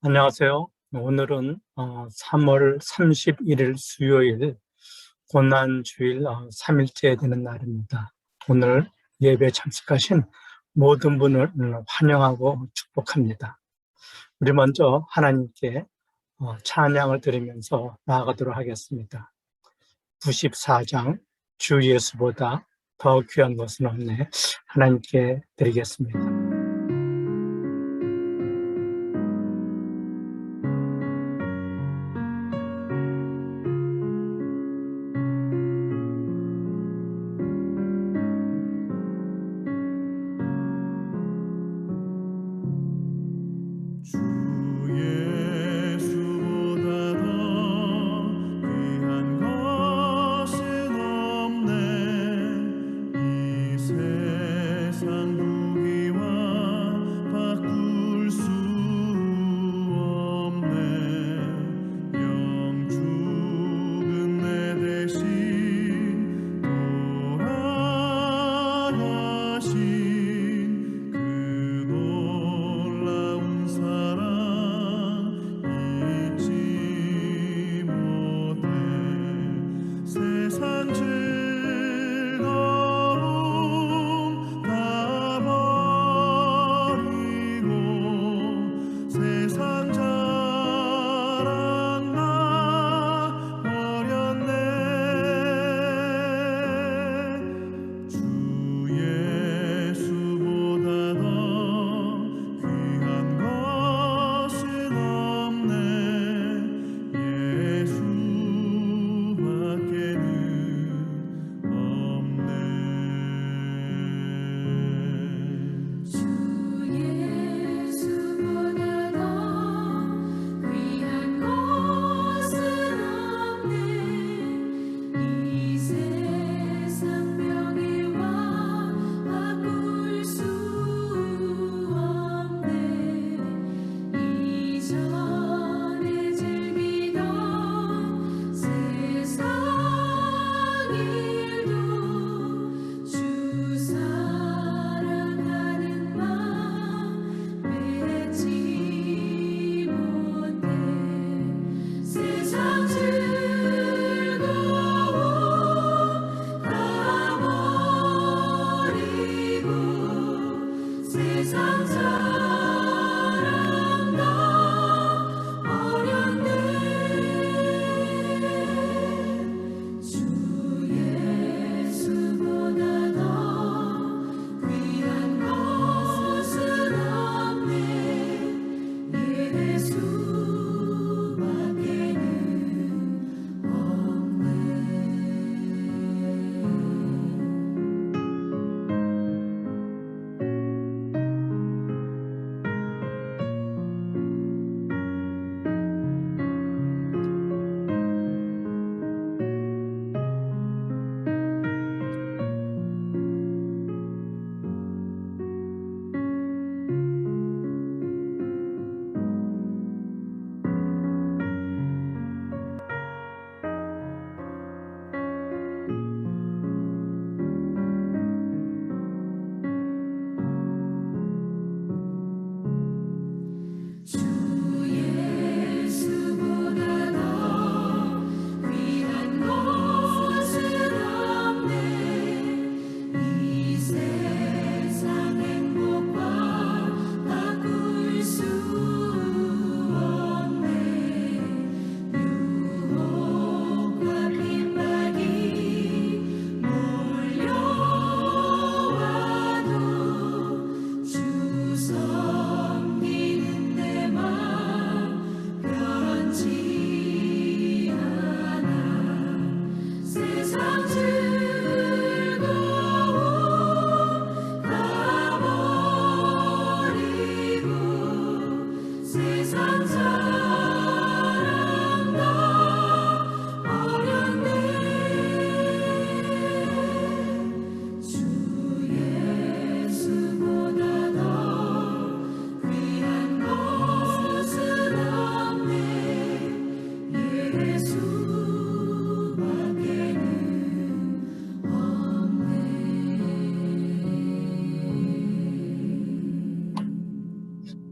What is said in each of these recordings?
안녕하세요. 오늘은 3월 31일 수요일 고난주일 3일째 되는 날입니다. 오늘 예배 참석하신 모든 분을 환영하고 축복합니다. 우리 먼저 하나님께 찬양을 드리면서 나아가도록 하겠습니다. 94장 주 예수보다 더 귀한 것은 없네. 하나님께 드리겠습니다.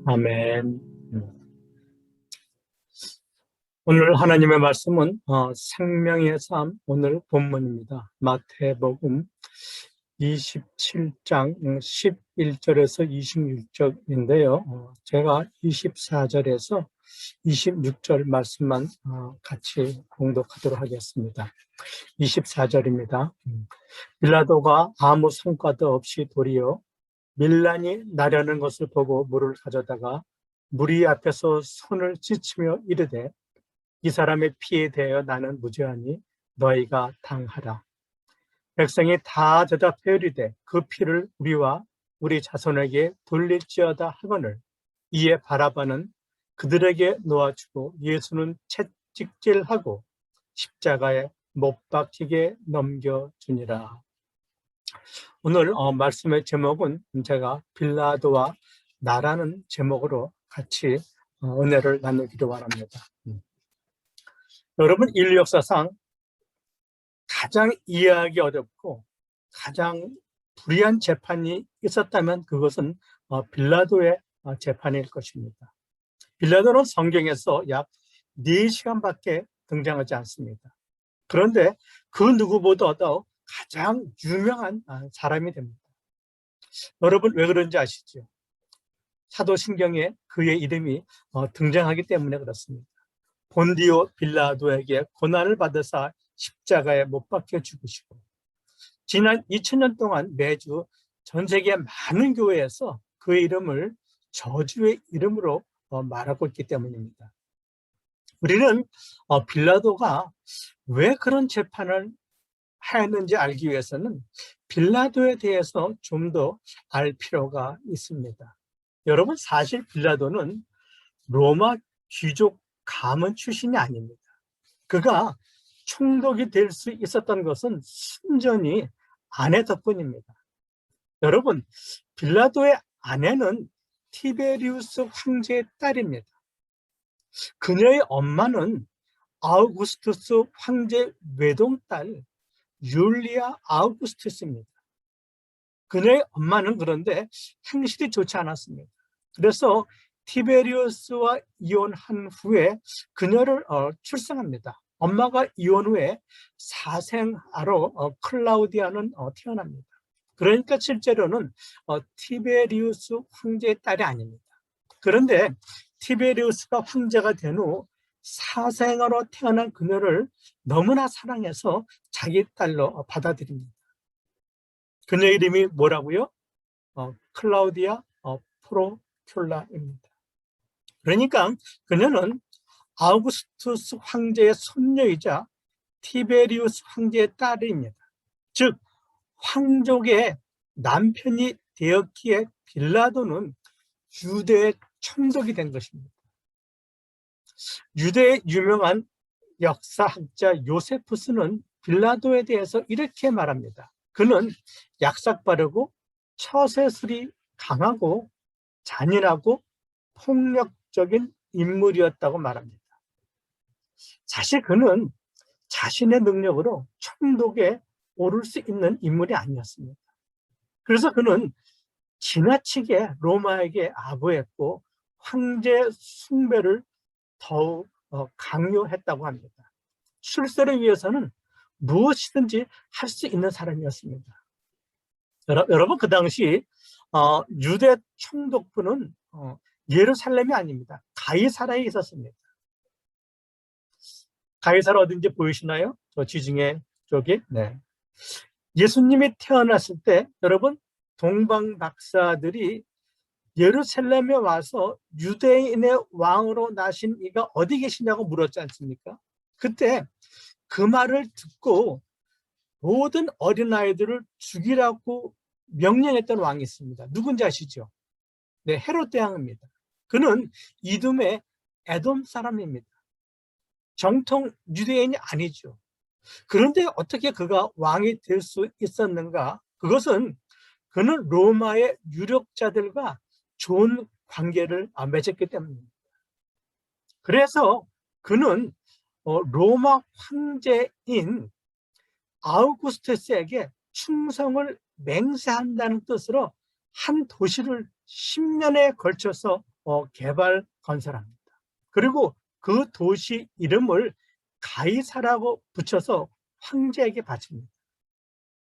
아멘. 오늘 하나님의 말씀은 생명의 삶 오늘 본문입니다. 마태복음 27장 11절에서 26절인데요. 제가 24절에서 26절 말씀만 같이 공독하도록 하겠습니다. 24절입니다. 빌라도가 아무 성과도 없이 도리어 밀란이 나려는 것을 보고 물을 가져다가 무리 앞에서 손을 찢으며 이르되 이 사람의 피에 대하여 나는 무죄하니 너희가 당하라. 백성이 다 대답하여 이르되 그 피를 우리와 우리 자손에게 돌릴지어다 하거늘 이에 바라바는 그들에게 놓아주고 예수는 채찍질하고 십자가에 못 박히게 넘겨주니라. 오늘 말씀의 제목은 제가 빌라도와 나라는 제목으로 같이 은혜를 나누기를 원합니다. 여러분, 인류 역사상 가장 이해하기 어렵고 가장 불의한 재판이 있었다면 그것은 빌라도의 재판일 것입니다. 빌라도는 성경에서 약 4시간밖에 등장하지 않습니다. 그런데 그 누구보다도 가장 유명한 사람이 됩니다. 여러분 왜 그런지 아시죠? 사도신경에 그의 이름이 등장하기 때문에 그렇습니다. 본디오 빌라도에게 고난을 받으사 십자가에 못 박혀 죽으시고 지난 2000년 동안 매주 전 세계 많은 교회에서 그의 이름을 저주의 이름으로 말하고 있기 때문입니다. 우리는 빌라도가 왜 그런 재판을 하였는지 알기 위해서는 빌라도에 대해서 좀 더 알 필요가 있습니다. 여러분, 사실 빌라도는 로마 귀족 가문 출신이 아닙니다. 그가 총독이 될 수 있었던 것은 순전히 아내 덕분입니다. 여러분, 빌라도의 아내는 티베리우스 황제의 딸입니다. 그녀의 엄마는 아우구스투스 황제 외동딸 율리아 아우구스투스입니다. 그녀의 엄마는 그런데 행실이 좋지 않았습니다. 그래서 티베리우스와 이혼한 후에 그녀를 출생합니다. 엄마가 이혼 후에 사생아로 클라우디아는 태어납니다. 그러니까 실제로는 티베리우스 황제의 딸이 아닙니다. 그런데 티베리우스가 황제가 된 후 사생아로 태어난 그녀를 너무나 사랑해서 자기 딸로 받아들입니다. 그녀 이름이 뭐라고요? 클라우디아 프로큘라입니다. 그러니까 그녀는 아우구스투스 황제의 손녀이자 티베리우스 황제의 딸입니다. 즉 황족의 남편이 되었기에 빌라도는 유대의 총독이 된 것입니다. 유대의 유명한 역사학자 요세푸스는 빌라도에 대해서 이렇게 말합니다. 그는 약삭빠르고 처세술이 강하고 잔인하고 폭력적인 인물이었다고 말합니다. 사실 그는 자신의 능력으로 총독에 오를 수 있는 인물이 아니었습니다. 그래서 그는 지나치게 로마에게 아부했고 황제 숭배를 더욱 강요했다고 합니다. 출세를 위해서는 무엇이든지 할 수 있는 사람이었습니다. 여러분, 그 당시 유대 총독부는 예루살렘이 아닙니다. 가이사라에 있었습니다. 가이사라 어딘지 보이시나요? 저 지중해 쪽에. 네. 예수님이 태어났을 때 여러분 동방 박사들이 예루살렘에 와서 유대인의 왕으로 나신 이가 어디 계시냐고 물었지 않습니까? 그때 그 말을 듣고 모든 어린아이들을 죽이라고 명령했던 왕이 있습니다. 누군지 아시죠? 네, 헤롯 대왕입니다. 그는 이둠의 에돔 사람입니다. 정통 유대인이 아니죠. 그런데 어떻게 그가 왕이 될 수 있었는가? 그것은 그는 로마의 유력자들과 좋은 관계를 맺었기 때문입니다. 그래서 그는 로마 황제인 아우구스투스에게 충성을 맹세한다는 뜻으로 한 도시를 10년에 걸쳐서 개발 건설합니다. 그리고 그 도시 이름을 가이사라고 붙여서 황제에게 바칩니다.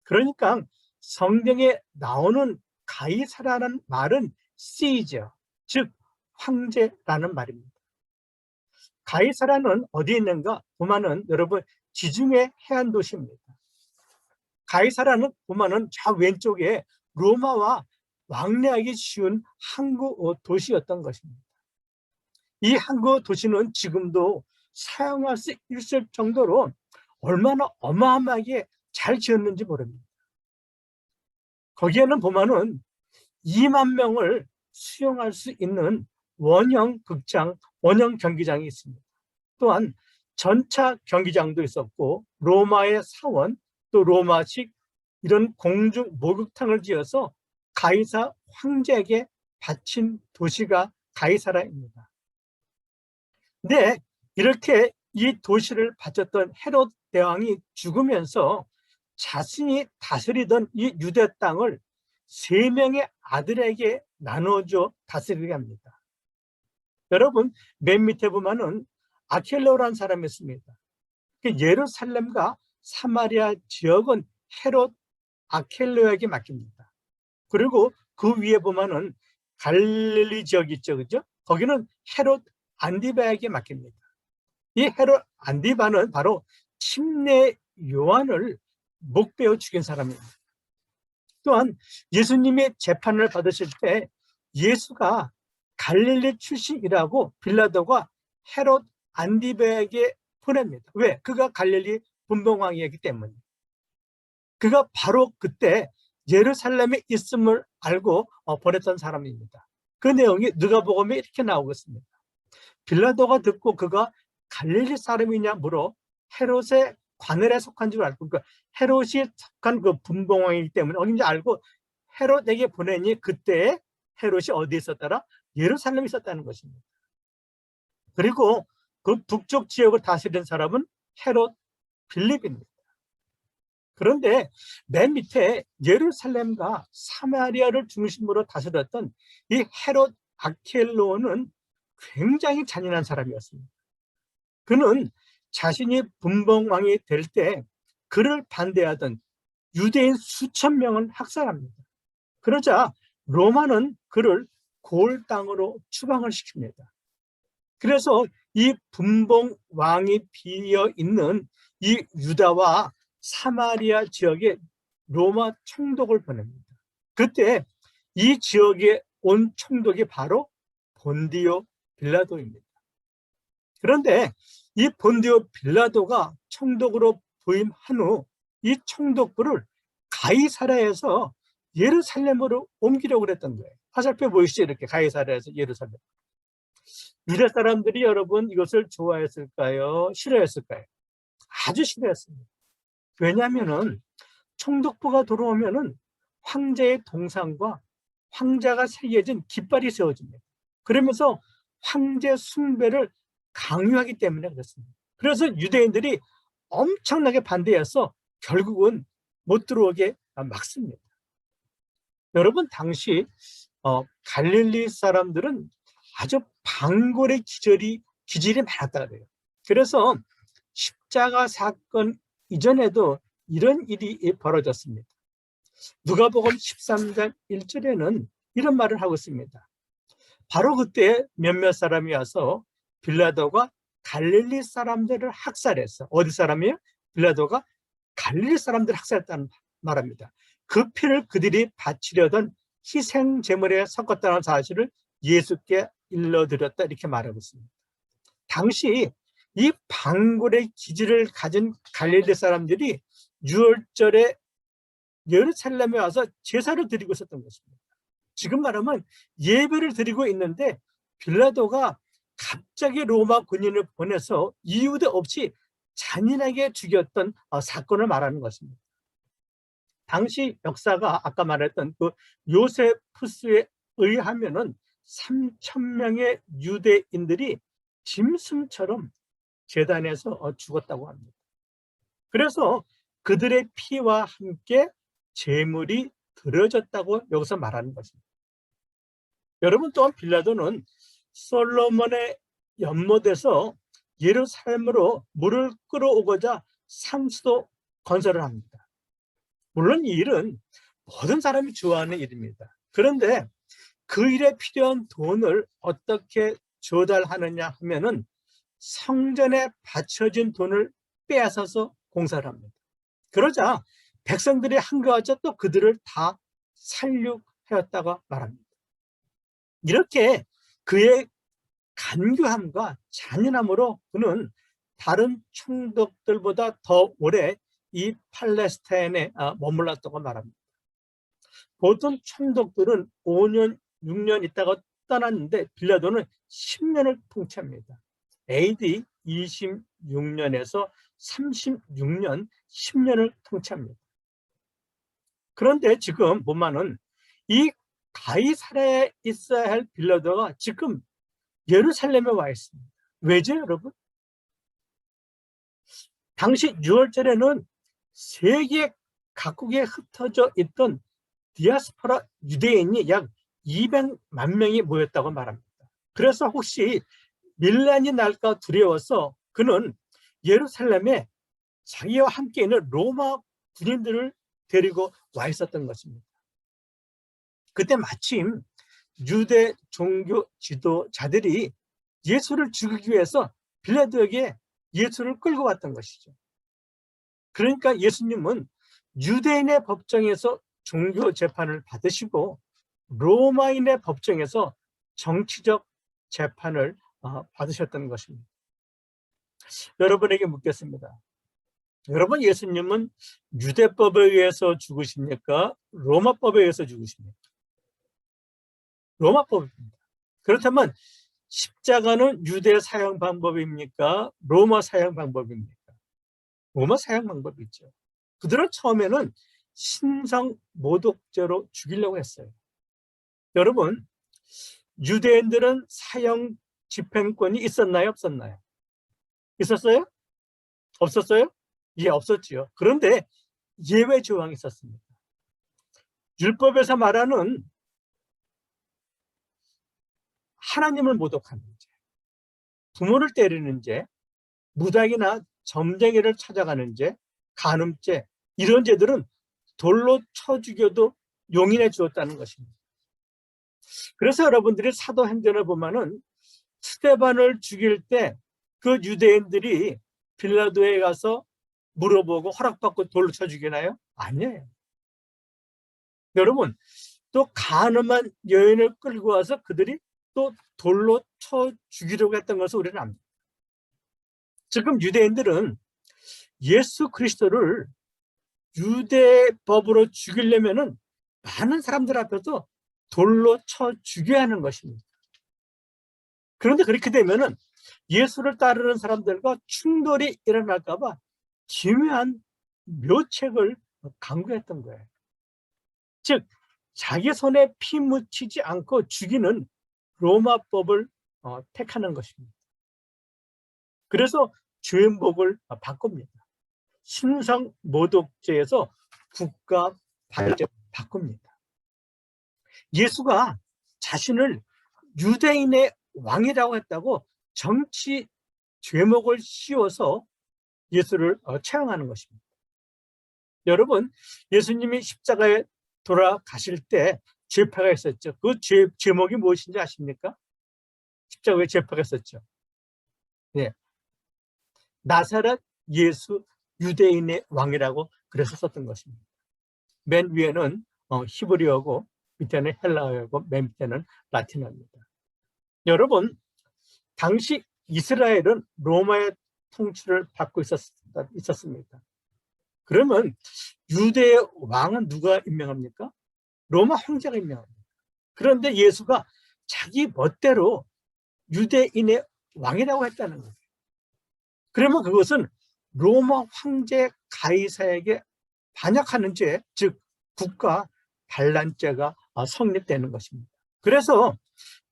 그러니까 성경에 나오는 가이사라는 말은 시저, 즉 황제라는 말입니다. 가이사라는 어디에 있는가 보면은 여러분 지중해 해안 도시입니다. 가이사라는 보면은 저 왼쪽에 로마와 왕래하기 쉬운 항구 도시였던 것입니다. 이 항구 도시는 지금도 사용할 수 있을 정도로 얼마나 어마어마하게 잘 지었는지 모릅니다. 거기에는 보면은 2만 명을 수용할 수 있는 원형 극장, 원형 경기장이 있습니다. 또한 전차 경기장도 있었고 로마의 사원, 또 로마식 이런 공중 목욕탕을 지어서 가이사 황제에게 바친 도시가 가이사라입니다. 근데 이렇게 이 도시를 바쳤던 헤롯 대왕이 죽으면서 자신이 다스리던 이 유대 땅을 3명의 아들에게 나눠줘 다스리게 합니다. 여러분 맨 밑에 보면은 아켈로라는 사람이 있습니다. 예루살렘과 사마리아 지역은 헤롯 아켈로에게 맡깁니다. 그리고 그 위에 보면은 갈릴리 지역 있죠, 그죠? 거기는 헤롯 안디바에게 맡깁니다. 이 헤롯 안디바는 바로 침례 요한을 목베어 죽인 사람입니다. 또한 예수님의 재판을 받으실 때 예수가 갈릴리 출신이라고 빌라도가 헤롯 안디바에게 보냅니다. 왜? 그가 갈릴리 분봉왕이었기 때문에. 그가 바로 그때 예루살렘에 있음을 알고 보냈던 사람입니다. 그 내용이 누가복음에 이렇게 나오고 있습니다. 빌라도가 듣고 그가 갈릴리 사람이냐 물어 헤롯의 관할에 속한 줄 알고, 그러니까 헤롯이 속한 그 분봉왕이기 때문에 어딘지 알고 헤롯에게 보내니 그때 헤롯이 어디에 있었더라? 예루살렘에 있었다는 것입니다. 그리고 그 북쪽 지역을 다스리는 사람은 헤롯 빌립입니다. 그런데 맨 밑에 예루살렘과 사마리아를 중심으로 다스렸던 이 헤롯 아켈로는 굉장히 잔인한 사람이었습니다. 그는 자신이 분봉왕이 될 때 그를 반대하던 유대인 수천 명을 학살합니다. 그러자 로마는 그를 고을 땅으로 추방을 시킵니다. 그래서 이 분봉왕이 비어 있는 이 유다와 사마리아 지역에 로마 총독을 보냅니다. 그때 이 지역에 온 총독이 바로 본디오 빌라도입니다. 그런데 이 본디오 빌라도가 총독으로 부임한 후 이 총독부를 가이사라에서 예루살렘으로 옮기려고 했던 거예요. 화살표 보이시죠? 이렇게 가이사라에서 예루살렘. 유대 사람들이 여러분 이것을 좋아했을까요? 싫어했을까요? 아주 싫어했습니다. 왜냐하면은 총독부가 들어오면은 황제의 동상과 황자가 새겨진 깃발이 세워집니다. 그러면서 황제 숭배를 강요하기 때문에 그렇습니다. 그래서 유대인들이 엄청나게 반대해서 결국은 못 들어오게 막습니다. 여러분 당시 갈릴리 사람들은 아주 방골의 기질이 많았다 그래요. 그래서 십자가 사건 이전에도 이런 일이 벌어졌습니다. 누가복음 13장 1절에는 이런 말을 하고 있습니다. 바로 그때 몇몇 사람이 와서 빌라도가 갈릴리 사람들을 학살했어. 어디 사람이에요? 빌라도가 갈릴리 사람들을 학살했다는 말합니다. 그 피를 그들이 바치려던 희생 제물에 섞었다는 사실을 예수께 일러드렸다 이렇게 말하고 있습니다. 당시 이 방골의 기질을 가진 갈릴리 사람들이 유월절에 예루살렘에 와서 제사를 드리고 있었던 것입니다. 지금 말하면 예배를 드리고 있는데 빌라도가 갑자기 로마 군인을 보내서 이유도 없이 잔인하게 죽였던 사건을 말하는 것입니다. 당시 역사가 아까 말했던 그 요세푸스에 의하면은 3,000명의 유대인들이 짐승처럼 제단에서 죽었다고 합니다. 그래서 그들의 피와 함께 제물이 드려졌다고 여기서 말하는 것입니다. 여러분 또한 빌라도는 솔로몬의 연못에서 예루살렘으로 물을 끌어오고자 상수도 건설을 합니다. 물론 이 일은 모든 사람이 좋아하는 일입니다. 그런데 그 일에 필요한 돈을 어떻게 조달하느냐 하면은 성전에 바쳐진 돈을 빼앗아서 공사를 합니다. 그러자 백성들이 한가하자 또 그들을 다 살육하였다고 말합니다. 이렇게 그의 간교함과 잔인함으로 그는 다른 총독들보다 더 오래 이 팔레스타인에 머물렀다고 말합니다. 보통 총독들은 5년, 6년 있다가 떠났는데 빌라도는 10년을 통치합니다. AD 26년에서 36년, 10년을 통치합니다. 그런데 지금 보면은 이 가이사랴에 있어야 할 빌라도가 지금 예루살렘에 와 있습니다. 왜죠, 여러분? 당시 6월절에는 세계 각국에 흩어져 있던 디아스포라 유대인이 약 200만 명이 모였다고 말합니다. 그래서 혹시 밀란이 날까 두려워서 그는 예루살렘에 자기와 함께 있는 로마 군인들을 데리고 와 있었던 것입니다. 그때 마침 유대 종교 지도자들이 예수를 죽이기 위해서 빌라도에게 예수를 끌고 왔던 것이죠. 그러니까 예수님은 유대인의 법정에서 종교 재판을 받으시고 로마인의 법정에서 정치적 재판을 받으셨던 것입니다. 여러분에게 묻겠습니다. 여러분, 예수님은 유대법에 의해서 죽으십니까? 로마법에 의해서 죽으십니까? 로마법입니다. 그렇다면 십자가는 유대 사형 방법입니까? 로마 사형 방법입니까? 로마 사형 방법이죠. 그들은 처음에는 신성 모독죄로 죽이려고 했어요. 여러분, 유대인들은 사형 집행권이 있었나요? 없었나요? 있었어요? 없었어요? 예, 없었지요. 그런데 예외 조항이 있었습니다. 율법에서 말하는 하나님을 모독하는 죄, 부모를 때리는 죄, 무당이나 점쟁이를 찾아가는 죄, 간음죄, 이런 죄들은 돌로 쳐 죽여도 용인해 주었다는 것입니다. 그래서 여러분들이 사도행전을 보면은 스데반을 죽일 때 그 유대인들이 빌라도에 가서 물어보고 허락받고 돌로 쳐 죽이나요? 아니에요. 여러분, 또 간음한 여인을 끌고 와서 그들이 또 돌로 쳐 죽이려고 했던 것을 우리는 압니다. 지금 유대인들은 예수 그리스도를 유대법으로 죽이려면은 많은 사람들 앞에서 돌로 쳐 죽여야 하는 것입니다. 그런데 그렇게 되면은 예수를 따르는 사람들과 충돌이 일어날까 봐 기묘한 묘책을 강구했던 거예요. 즉 자기 손에 피 묻히지 않고 죽이는 로마법을 택하는 것입니다. 그래서 죄목을 바꿉니다. 신성 모독죄에서 국가 발제 바꿉니다. 예수가 자신을 유대인의 왕이라고 했다고 정치 죄목을 씌워서 예수를 처형하는 것입니다. 여러분, 예수님이 십자가에 돌아가실 때 죄파가 있었죠. 그 제목이 무엇인지 아십니까? 십자가에 죄파가 있었죠. 네. 나사렛 예수 유대인의 왕이라고 그래서 썼던 것입니다. 맨 위에는 히브리어고 밑에는 헬라어고 맨 밑에는 라틴어입니다. 여러분, 당시 이스라엘은 로마의 통치를 받고 있었습니다. 그러면 유대의 왕은 누가 임명합니까? 로마 황제가 임명합니다. 그런데 예수가 자기 멋대로 유대인의 왕이라고 했다는 거예요. 그러면 그것은 로마 황제 가이사에게 반역하는 죄, 즉 국가 반란죄가 성립되는 것입니다. 그래서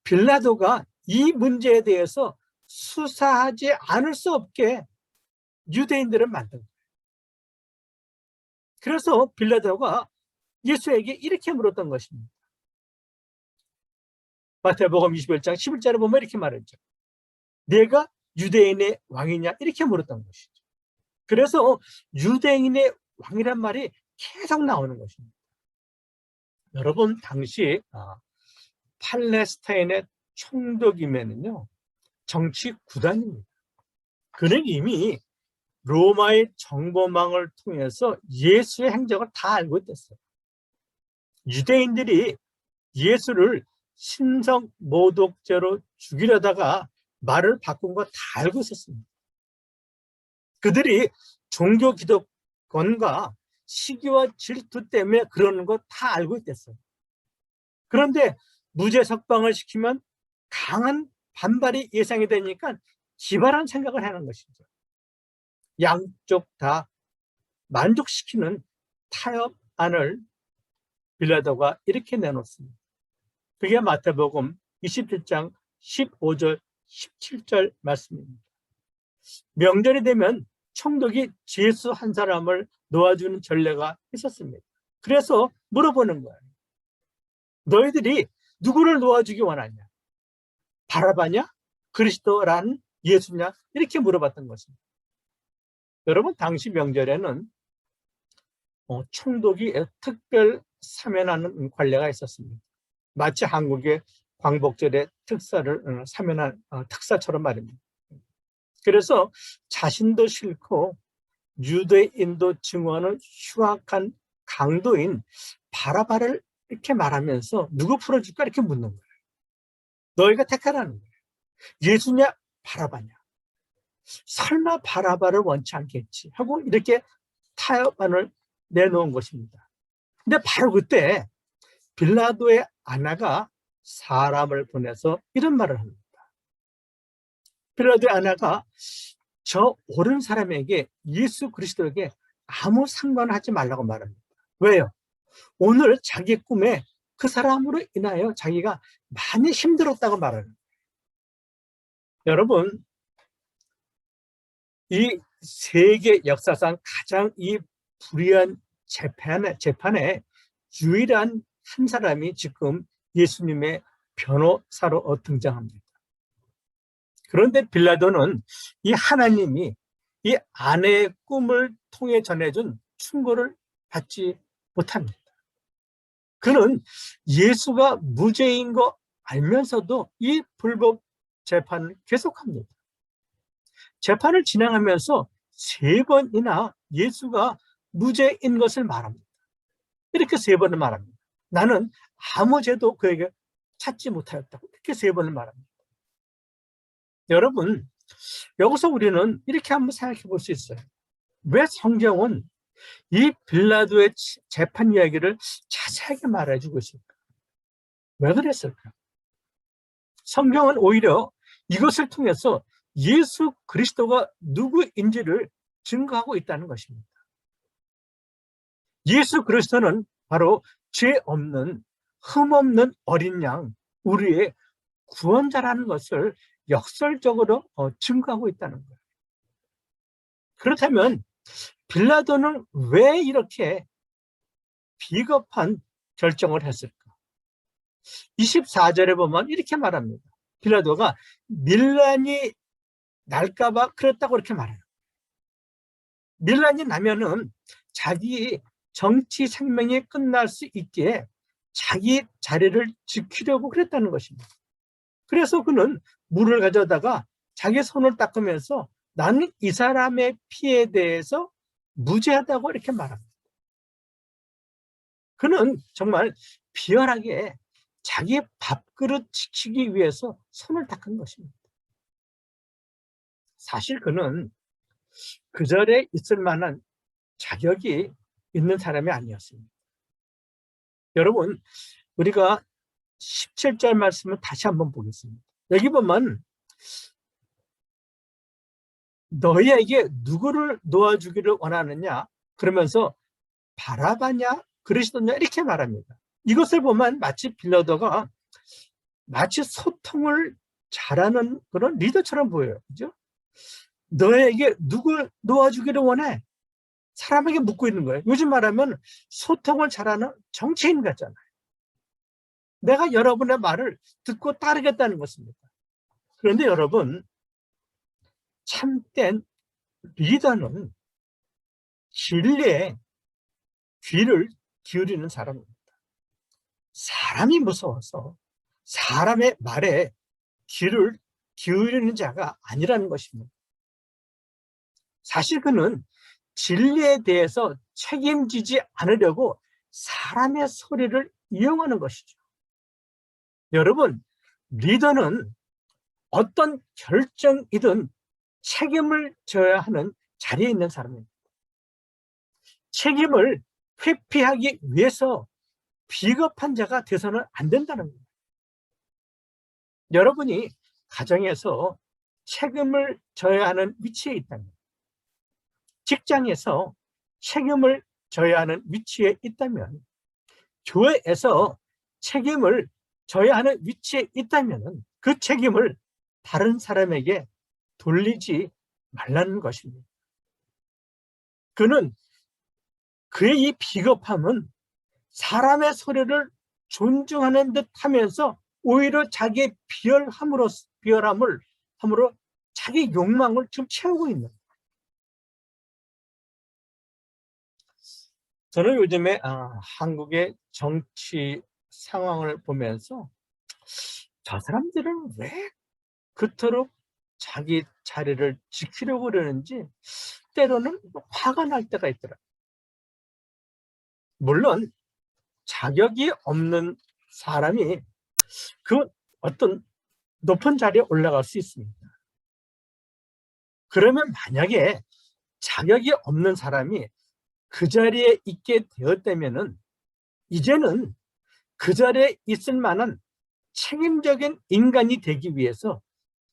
빌라도가 이 문제에 대해서 수사하지 않을 수 없게 유대인들을 만든 거예요. 그래서 빌라도가 예수에게 이렇게 물었던 것입니다. 마태복음 21장 11절에 보면 이렇게 말했죠. 내가 유대인의 왕이냐 이렇게 물었던 것이죠. 그래서 유대인의 왕이란 말이 계속 나오는 것입니다. 여러분 당시 팔레스타인의 총독이면은요 정치 구단입니다. 그는 이미 로마의 정보망을 통해서 예수의 행적을 다 알고 있었어요. 유대인들이 예수를 신성 모독죄로 죽이려다가 말을 바꾼 거 다 알고 있었습니다. 그들이 종교 기득권과 시기와 질투 때문에 그러는 거 다 알고 있었어요. 그런데 무죄 석방을 시키면 강한 반발이 예상이 되니까 기발한 생각을 하는 것이죠. 양쪽 다 만족시키는 타협안을 빌라도가 이렇게 내놓습니다. 그게 마태복음 27장 15절 17절 말씀입니다. 명절이 되면 총독이 죄수 한 사람을 놓아주는 전례가 있었습니다. 그래서 물어보는 거예요. 너희들이 누구를 놓아주기 원하냐? 바라바냐? 그리스도라는 예수냐? 이렇게 물어봤던 것입니다. 여러분 당시 명절에는 총독이 특별 사면하는 관례가 있었습니다. 마치 한국의 광복절에 특사를 사면한 특사처럼 말입니다. 그래서 자신도 싫고 유대인도 증오하는 흉악한 강도인 바라바를 이렇게 말하면서 누구 풀어줄까 이렇게 묻는 거예요. 너희가 택하라는 거예요. 예수냐 바라바냐. 설마 바라바를 원치 않겠지 하고 이렇게 타협안을 내놓은 것입니다. 근데 바로 그때 빌라도의 아내가 사람을 보내서 이런 말을 합니다. 빌라도의 아내가 저 옳은 사람에게 예수 그리스도에게 아무 상관하지 말라고 말합니다. 왜요? 오늘 자기 꿈에 그 사람으로 인하여 자기가 많이 힘들었다고 말하는 거예요. 여러분 이 세계 역사상 가장 이 불의한 재판에 유일한 한 사람이 지금 예수님의 변호사로 등장합니다. 그런데 빌라도는 이 하나님이 이 아내의 꿈을 통해 전해준 충고를 받지 못합니다. 그는 예수가 무죄인 거 알면서도 이 불법 재판을 계속합니다. 재판을 진행하면서 3번이나 예수가 무죄인 것을 말합니다. 이렇게 3번을 말합니다. 나는 아무 죄도 그에게 찾지 못하였다고 이렇게 3번을 말합니다. 여러분 여기서 우리는 이렇게 한번 생각해 볼 수 있어요. 왜 성경은 이 빌라도의 재판 이야기를 자세하게 말해주고 있을까? 왜 그랬을까? 성경은 오히려 이것을 통해서 예수 그리스도가 누구인지를 증거하고 있다는 것입니다. 예수 그리스도는 바로 죄 없는 흠 없는 어린 양, 우리의 구원자라는 것을 역설적으로 증거하고 있다는 거예요. 그렇다면 빌라도는 왜 이렇게 비겁한 결정을 했을까? 24절에 보면 이렇게 말합니다. 빌라도가 밀란이 날까봐 그랬다고 이렇게 말해요. 밀란이 나면은 자기 정치 생명이 끝날 수 있게 자기 자리를 지키려고 그랬다는 것입니다. 그래서 그는 물을 가져다가 자기 손을 닦으면서 나는 이 사람의 피에 대해서 무죄하다고 이렇게 말합니다. 그는 정말 비열하게 자기 밥그릇 지키기 위해서 손을 닦은 것입니다. 사실 그는 그 자리에 있을 만한 자격이 있는 사람이 아니었습니다. 여러분 우리가 17절 말씀을 다시 한번 보겠습니다. 여기 보면 너희에게 누구를 놓아주기를 원하느냐 그러면서 바라바냐 그리스도냐 이렇게 말합니다. 이것을 보면 마치 빌라도가 마치 소통을 잘하는 그런 리더처럼 보여요. 그죠? 너에게 누굴 놓아주기를 원해? 사람에게 묻고 있는 거예요. 요즘 말하면 소통을 잘하는 정치인 같잖아요. 내가 여러분의 말을 듣고 따르겠다는 것입니다. 그런데 여러분 참된 리더는 진리에 귀를 기울이는 사람입니다. 사람이 무서워서 사람의 말에 귀를 기울이는 자가 아니라는 것입니다. 사실 그는 진리에 대해서 책임지지 않으려고 사람의 소리를 이용하는 것이죠. 여러분, 리더는 어떤 결정이든 책임을 져야 하는 자리에 있는 사람입니다. 책임을 회피하기 위해서 비겁한 자가 돼서는 안 된다는 겁니다. 여러분이 가정에서 책임을 져야 하는 위치에 있다면, 직장에서 책임을 져야 하는 위치에 있다면, 교회에서 책임을 져야 하는 위치에 있다면 그 책임을 다른 사람에게 돌리지 말라는 것입니다. 그는 그의 이 비겁함은 사람의 소리를 존중하는 듯 하면서 오히려 자기의 비열함으로 자기 욕망을 지금 채우고 있는 거예요. 저는 요즘에 한국의 정치 상황을 보면서 저 사람들은 왜 그토록 자기 자리를 지키려고 그러는지 때로는 화가 날 때가 있더라고요. 물론 자격이 없는 사람이 그 어떤 높은 자리에 올라갈 수 있습니다. 그러면 만약에 자격이 없는 사람이 그 자리에 있게 되었다면은 이제는 그 자리에 있을 만한 책임적인 인간이 되기 위해서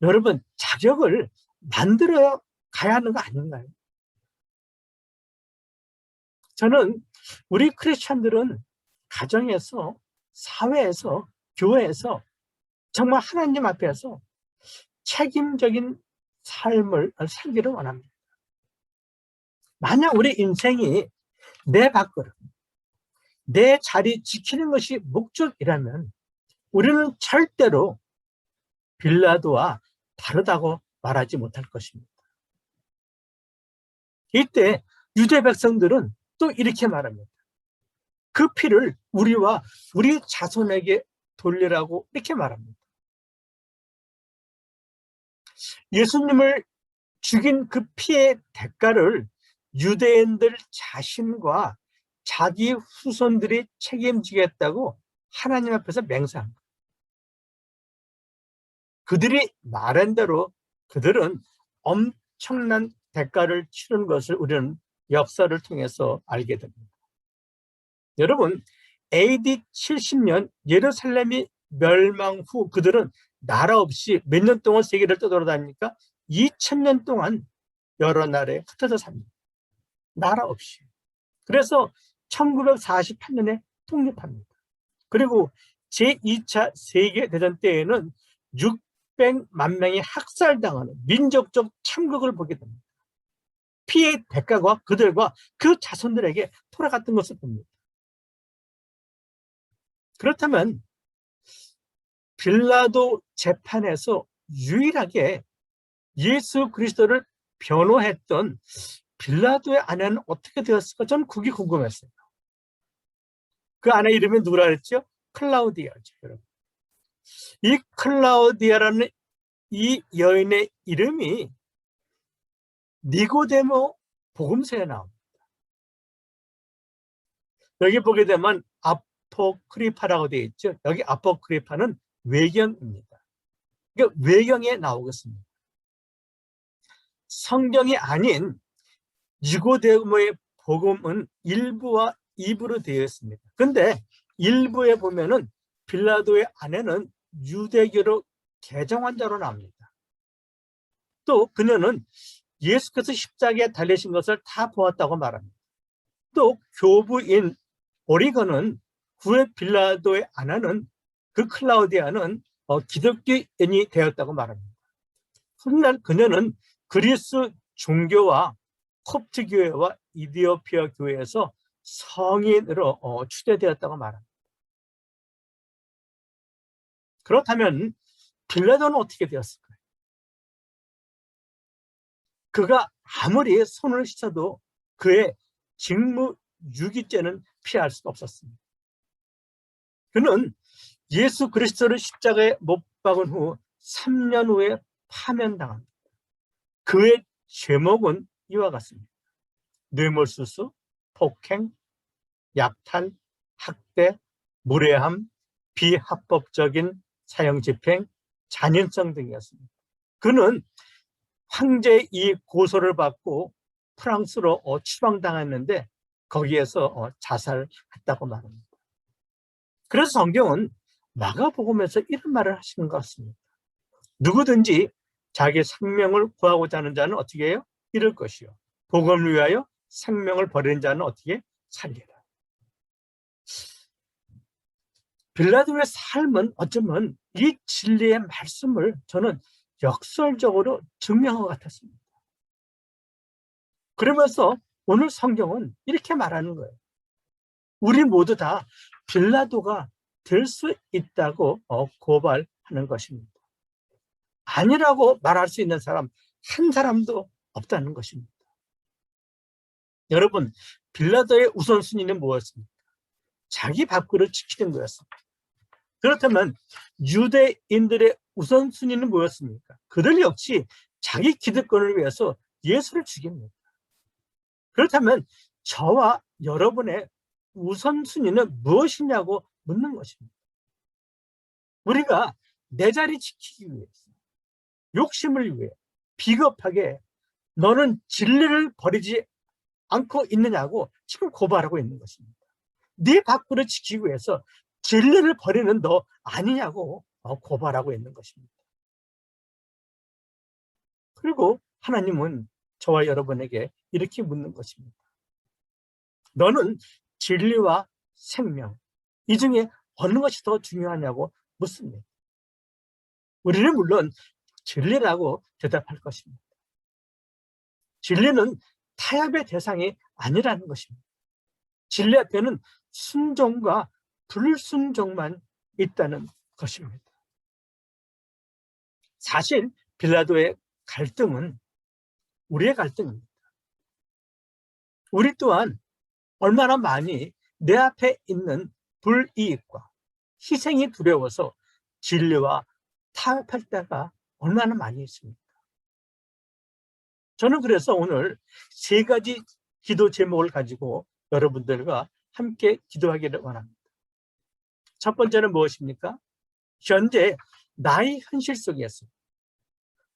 여러분 자격을 만들어 가야 하는 거 아닌가요? 저는 우리 크리스천들은 가정에서, 사회에서, 교회에서 정말 하나님 앞에서 책임적인 삶을 살기를 원합니다. 만약 우리 인생이 내 밥그릇, 내 자리 지키는 것이 목적이라면 우리는 절대로 빌라도와 다르다고 말하지 못할 것입니다. 이때 유대 백성들은 또 이렇게 말합니다. 그 피를 우리와 우리 자손에게 돌리라고 이렇게 말합니다. 예수님을 죽인 그 피의 대가를 유대인들 자신과 자기 후손들이 책임지겠다고 하나님 앞에서 맹세한 거예요. 그들이 말한 대로 그들은 엄청난 대가를 치른 것을 우리는 역사를 통해서 알게 됩니다. 여러분, AD 70년 예루살렘이 멸망 후 그들은 나라 없이 몇 년 동안 세계를 떠돌아다니니까 2000년 동안 여러 나라에 흩어져 삽니다. 나라 없이. 그래서 1948년에 독립합니다. 그리고 제2차 세계대전 때에는 600만 명이 학살당하는 민족적 참극을 보게 됩니다. 피해 대가가 그들과 그 자손들에게 돌아갔던 것을 봅니다. 그렇다면 빌라도 재판에서 유일하게 예수 그리스도를 변호했던 빌라도의 아내는 어떻게 되었을까? 저는 그게 궁금했어요. 그 아내 이름이 누구라 그랬죠? 클라우디아죠, 여러분. 이 클라우디아라는 이 여인의 이름이 니고데모 복음서에 나옵니다. 여기 보게 되면 아포크리파라고 되어 있죠. 여기 아포크리파는 외경입니다. 그러니까 외경에 나오겠습니다. 성경이 아닌 니고데모의 복음은 1부와 2부로 되어 있습니다. 근데 1부에 보면은 빌라도의 아내는 유대교로 개종한 자로 나옵니다. 또 그녀는 예수께서 십자가에 달리신 것을 다 보았다고 말합니다. 또 교부인 오리건은 후에 빌라도의 아내는 그 클라우디아는 기독교인이 되었다고 말합니다. 훗날 그녀는 그리스 종교와 콥트 교회와 이디오피아 교회에서 성인으로 추대되었다고 말합니다. 그렇다면 빌라도는 어떻게 되었을까요? 그가 아무리 손을 씻어도 그의 직무유기죄는 피할 수가 없었습니다. 그는 예수 그리스도를 십자가에 못 박은 후 3년 후에 파면당합니다. 그의 죄목은 이와 같습니다. 뇌물수수, 폭행, 약탈, 학대, 무례함, 비합법적인 사형집행, 잔인성 등이었습니다. 그는 황제의 이 고소를 받고 프랑스로 추방당했는데 거기에서 자살했다고 말합니다. 그래서 성경은 마가복음에서 이런 말을 하시는 것 같습니다. 누구든지 자기 생명을 구하고자 하는 자는 어떻게 해요? 잃을 것이요. 복음을 위하여 생명을 버리는 자는 어떻게 살리라. 빌라도의 삶은 어쩌면 이 진리의 말씀을 저는 역설적으로 증명한 것 같았습니다. 그러면서 오늘 성경은 이렇게 말하는 거예요. 우리 모두 다 빌라도가 될 수 있다고 고발하는 것입니다. 아니라고 말할 수 있는 사람 한 사람도 없다는 것입니다. 여러분, 빌라도의 우선순위는 무엇입니까? 자기 밥그릇을 지키는 거였습니다. 그렇다면 유대인들의 우선순위는 뭐였습니까? 그들 역시 자기 기득권을 위해서 예수를 죽입니다. 그렇다면 저와 여러분의 우선순위는 무엇이냐고 묻는 것입니다. 우리가 내 자리 지키기 위해서, 욕심을 위해 비겁하게 너는 진리를 버리지 않고 있느냐고 지금 고발하고 있는 것입니다. 네 밥그릇을 지키기 위해서 진리를 버리는 너 아니냐고 고발하고 있는 것입니다. 그리고 하나님은 저와 여러분에게 이렇게 묻는 것입니다. 너는 진리와 생명, 이 중에 어느 것이 더 중요하냐고 묻습니다. 우리는 물론 진리라고 대답할 것입니다. 진리는 타협의 대상이 아니라는 것입니다. 진리 앞에는 순종과 불순종만 있다는 것입니다. 사실 빌라도의 갈등은 우리의 갈등입니다. 우리 또한 얼마나 많이 내 앞에 있는 불이익과 희생이 두려워서 진리와 타협할 때가 얼마나 많이 있습니까? 저는 그래서 오늘 3가지 기도 제목을 가지고 여러분들과 함께 기도하기를 원합니다. 첫 번째는 무엇입니까? 현재 나의 현실 속에서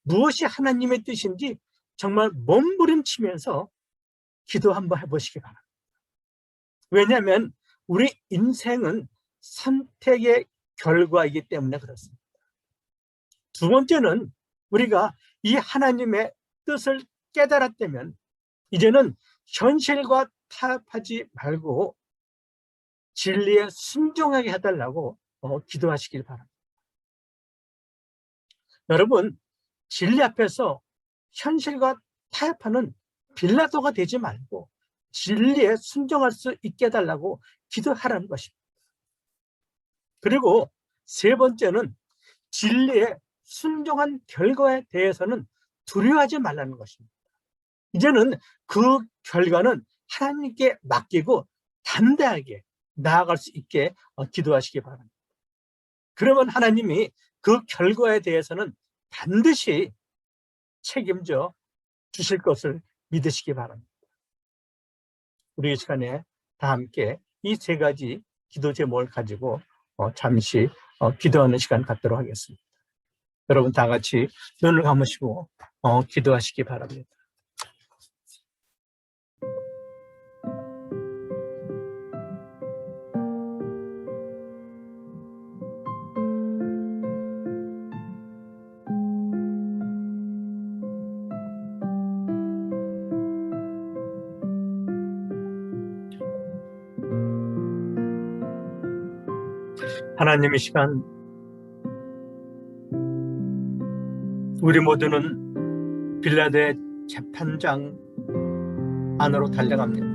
무엇이 하나님의 뜻인지 정말 몸부림치면서 기도 한번 해보시기 바랍니다. 왜냐하면 우리 인생은 선택의 결과이기 때문에 그렇습니다. 두 번째는 우리가 이 하나님의 뜻을 깨달았다면 이제는 현실과 타협하지 말고 진리에 순종하게 해달라고 기도하시길 바랍니다. 여러분, 진리 앞에서 현실과 타협하는 빌라도가 되지 말고 진리에 순종할 수 있게 해달라고 기도하라는 것입니다. 그리고 3번째는 진리에 순종한 결과에 대해서는 두려워하지 말라는 것입니다. 이제는 그 결과는 하나님께 맡기고 담대하게 나아갈 수 있게 기도하시기 바랍니다. 그러면 하나님이 그 결과에 대해서는 반드시 책임져 주실 것을 믿으시기 바랍니다. 우리 이 시간에 다 함께 이 3가지 기도 제목을 가지고 잠시 기도하는 시간 갖도록 하겠습니다. 여러분 다 같이 눈을 감으시고 기도하시기 바랍니다. 하나님, 이 시간 우리 모두는 빌라도의 재판장 안으로 달려갑니다.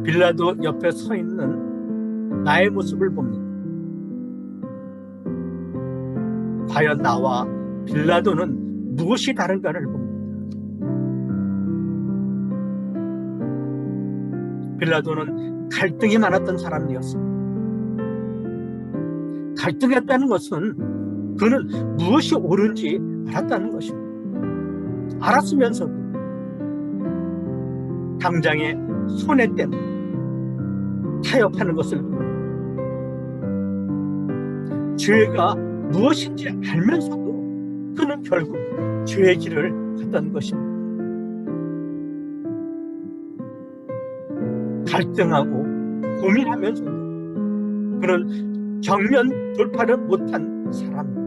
빌라도 옆에 서 있는 나의 모습을 봅니다. 과연 나와 빌라도는 무엇이 다른가를 봅니다. 빌라도는 갈등이 많았던 사람이었습니다. 갈등했다는 것은 그는 무엇이 옳은지 알았다는 것입니다. 알았으면서도 당장에 손해 때문에 타협하는 것을 봅니다. 죄가 무엇인지 알면서도 그는 결국 죄의 길을 갔다는 것입니다. 갈등하고 고민하면서도 그는 정면 돌파를 못한 사람입니다.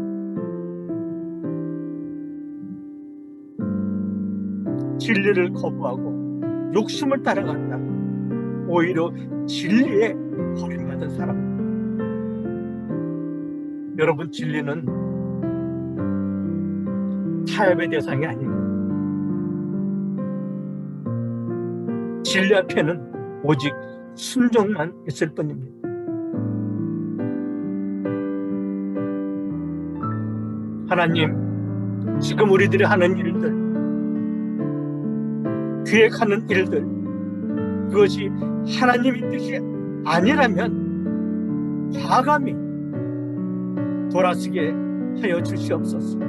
진리를 거부하고 욕심을 따라갔다가 오히려 진리에 버림받은 사람입니다. 여러분, 진리는 타협의 대상이 아닙니다. 진리 앞에는 오직 순종만 있을 뿐입니다. 하나님, 지금 우리들이 하는 일들, 계획하는 일들, 그것이 하나님의 뜻이 아니라면 과감히 돌아서게 하여 주시옵소서.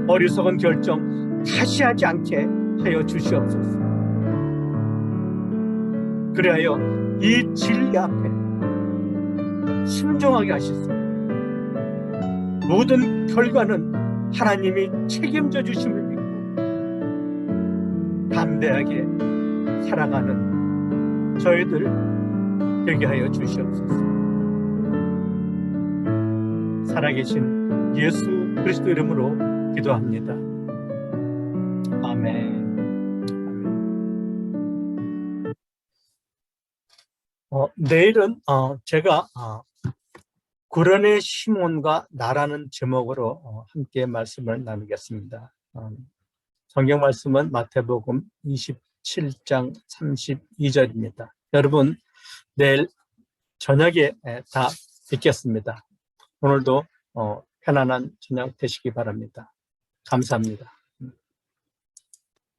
어리석은 결정 다시 하지 않게 하여 주시옵소서. 그리하여 이 진리 앞에 순종하게 하시소. 모든 결과는 하나님이 책임져 주심을 믿고 담대하게 살아가는 저희들 되게 하여 주시옵소서. 살아계신 예수 그리스도 이름으로 기도합니다. 아멘. 내일은 제가 구련의 시몬과 나라는 제목으로 함께 말씀을 나누겠습니다. 성경 말씀은 마태복음 27장 32절입니다. 여러분, 내일 저녁에 다 뵙겠습니다. 오늘도 편안한 저녁 되시기 바랍니다. 감사합니다.